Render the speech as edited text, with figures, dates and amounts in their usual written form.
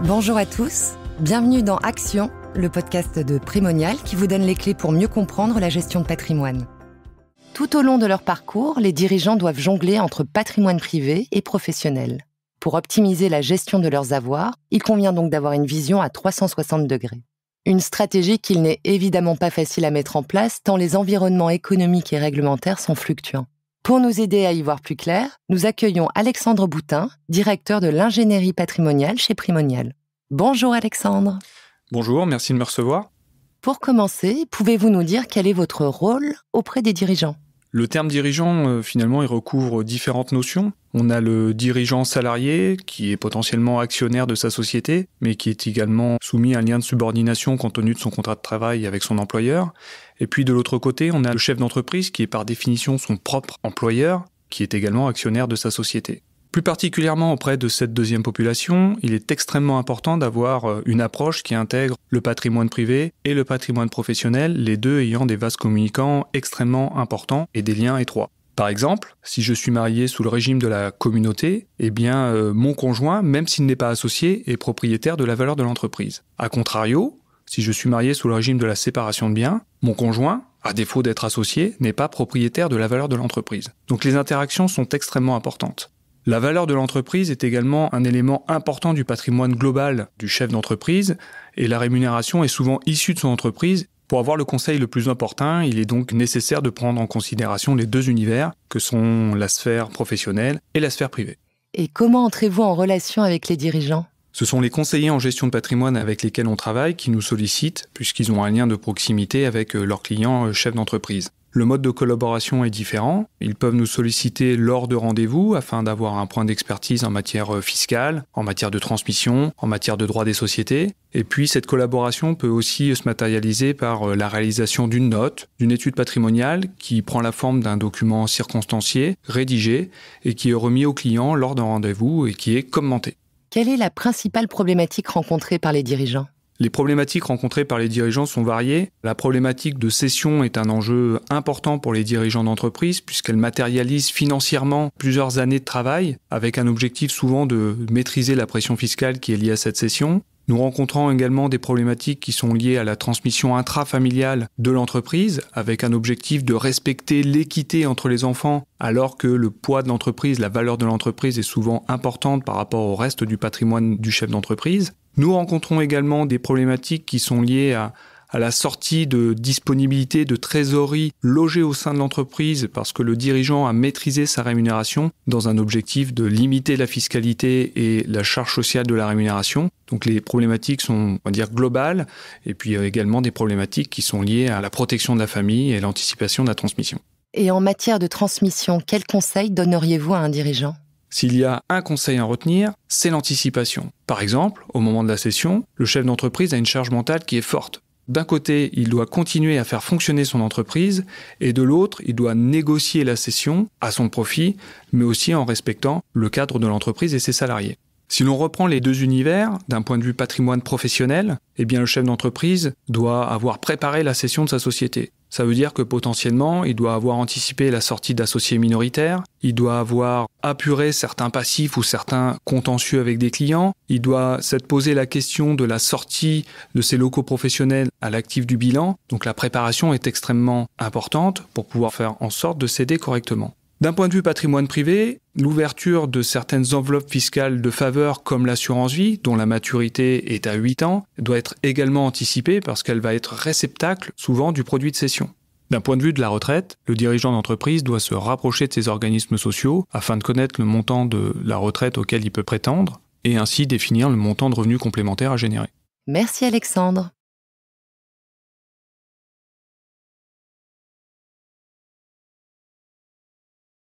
Bonjour à tous, bienvenue dans Action, le podcast de Primonial qui vous donne les clés pour mieux comprendre la gestion de patrimoine. Tout au long de leur parcours, les dirigeants doivent jongler entre patrimoine privé et professionnel. Pour optimiser la gestion de leurs avoirs, il convient donc d'avoir une vision à 360 degrés. Une stratégie qu'il n'est évidemment pas facile à mettre en place tant les environnements économiques et réglementaires sont fluctuants. Pour nous aider à y voir plus clair, nous accueillons Alexandre Boutin, directeur de l'ingénierie patrimoniale chez Primonial. Bonjour Alexandre. Bonjour, merci de me recevoir. Pour commencer, pouvez-vous nous dire quel est votre rôle auprès des dirigeants ? Le terme dirigeant, finalement, il recouvre différentes notions. On a le dirigeant salarié, qui est potentiellement actionnaire de sa société, mais qui est également soumis à un lien de subordination compte tenu de son contrat de travail avec son employeur. Et puis de l'autre côté, on a le chef d'entreprise, qui est par définition son propre employeur, qui est également actionnaire de sa société. Plus particulièrement auprès de cette deuxième population, il est extrêmement important d'avoir une approche qui intègre le patrimoine privé et le patrimoine professionnel, les deux ayant des vases communicants extrêmement importants et des liens étroits. Par exemple, si je suis marié sous le régime de la communauté, mon conjoint, même s'il n'est pas associé, est propriétaire de la valeur de l'entreprise. A contrario, si je suis marié sous le régime de la séparation de biens, mon conjoint, à défaut d'être associé, n'est pas propriétaire de la valeur de l'entreprise. Donc les interactions sont extrêmement importantes. La valeur de l'entreprise est également un élément important du patrimoine global du chef d'entreprise et la rémunération est souvent issue de son entreprise. Pour avoir le conseil le plus opportun, il est donc nécessaire de prendre en considération les deux univers que sont la sphère professionnelle et la sphère privée. Et comment entrez-vous en relation avec les dirigeants ? Ce sont les conseillers en gestion de patrimoine avec lesquels on travaille qui nous sollicitent puisqu'ils ont un lien de proximité avec leurs clients chefs d'entreprise. Le mode de collaboration est différent. Ils peuvent nous solliciter lors de rendez-vous afin d'avoir un point d'expertise en matière fiscale, en matière de transmission, en matière de droit des sociétés. Et puis cette collaboration peut aussi se matérialiser par la réalisation d'une note, d'une étude patrimoniale qui prend la forme d'un document circonstancié, rédigé et qui est remis au client lors d'un rendez-vous et qui est commenté. Quelle est la principale problématique rencontrée par les dirigeants ? Les problématiques rencontrées par les dirigeants sont variées. La problématique de cession est un enjeu important pour les dirigeants d'entreprise puisqu'elle matérialise financièrement plusieurs années de travail avec un objectif souvent de maîtriser la pression fiscale qui est liée à cette cession. Nous rencontrons également des problématiques qui sont liées à la transmission intrafamiliale de l'entreprise avec un objectif de respecter l'équité entre les enfants alors que le poids de l'entreprise, la valeur de l'entreprise est souvent importante par rapport au reste du patrimoine du chef d'entreprise. Nous rencontrons également des problématiques qui sont liées à la sortie de disponibilité de trésorerie logée au sein de l'entreprise parce que le dirigeant a maîtrisé sa rémunération dans un objectif de limiter la fiscalité et la charge sociale de la rémunération. Donc les problématiques sont, on va dire, globales et puis également des problématiques qui sont liées à la protection de la famille et l'anticipation de la transmission. Et en matière de transmission, quels conseils donneriez-vous à un dirigeant ? S'il y a un conseil à retenir, c'est l'anticipation. Par exemple, au moment de la cession, le chef d'entreprise a une charge mentale qui est forte. D'un côté, il doit continuer à faire fonctionner son entreprise et de l'autre, il doit négocier la cession à son profit, mais aussi en respectant le cadre de l'entreprise et ses salariés. Si l'on reprend les deux univers, d'un point de vue patrimoine professionnel, le chef d'entreprise doit avoir préparé la cession de sa société. Ça veut dire que potentiellement, il doit avoir anticipé la sortie d'associés minoritaires, il doit avoir apuré certains passifs ou certains contentieux avec des clients, il doit s'être posé la question de la sortie de ses locaux professionnels à l'actif du bilan. Donc la préparation est extrêmement importante pour pouvoir faire en sorte de céder correctement. D'un point de vue patrimoine privé, l'ouverture de certaines enveloppes fiscales de faveur comme l'assurance vie, dont la maturité est à 8 ans, doit être également anticipée parce qu'elle va être réceptacle souvent du produit de cession. D'un point de vue de la retraite, le dirigeant d'entreprise doit se rapprocher de ses organismes sociaux afin de connaître le montant de la retraite auquel il peut prétendre et ainsi définir le montant de revenus complémentaires à générer. Merci Alexandre.